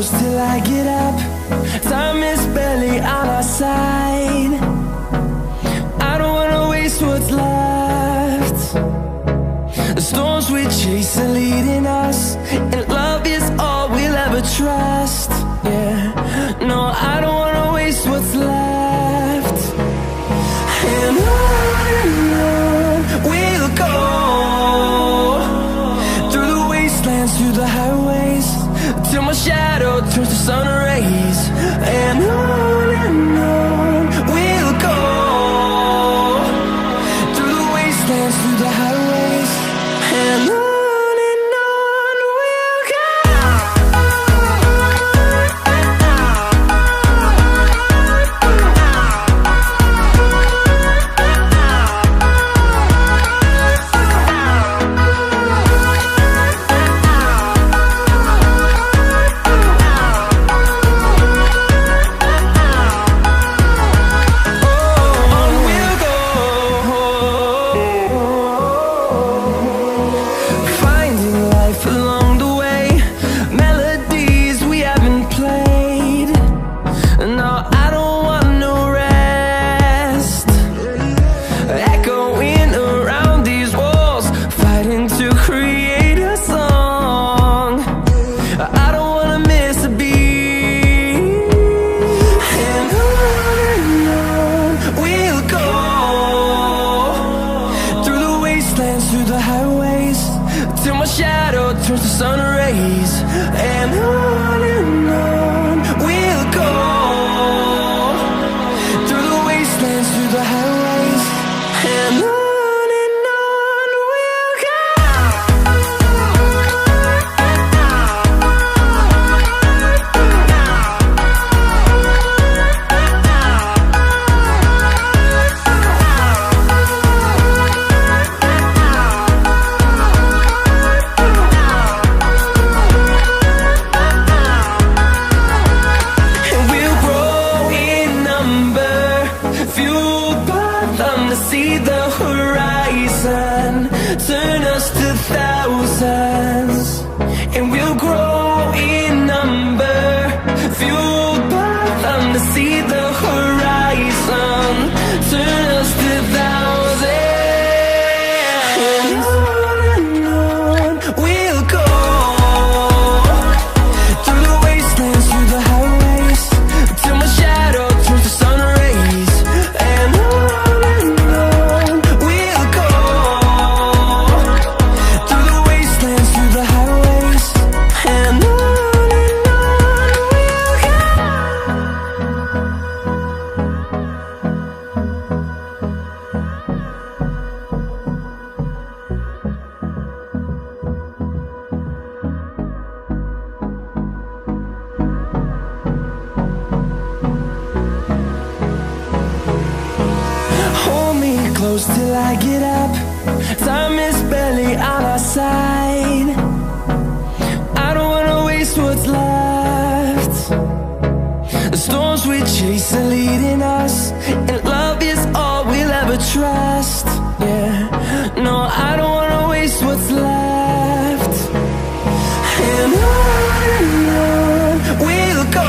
close till I get up. Time is barely on our side. I don't wanna waste what's left. The storms we chase are leading us, and love is all we'll ever trust. Yeah, no, I don't wanna waste what's left. And on we'll go, through the wastelands, through the highways, till my shadow turns to sun rays. And on we'll go, through the wastelands, through the highways, and on we'll go. Through the highways, till my shadow turns to sun rays. And on we'll go, through the wastelands, through the highways, and on we'll go. See the horizon, turn us to thousands, and we'll grow in number, fueled by them. To see the horizon, turn us to thousands, and on we'll go, through the wastelands, through the highways, till my shadow turns to sun rays. And close till I get up. Time is barely on our side. I don't wanna waste what's left. The storms we chase are leading us, and love is all we'll ever trust. Yeah, no, I don't wanna waste what's left. And on we'll go,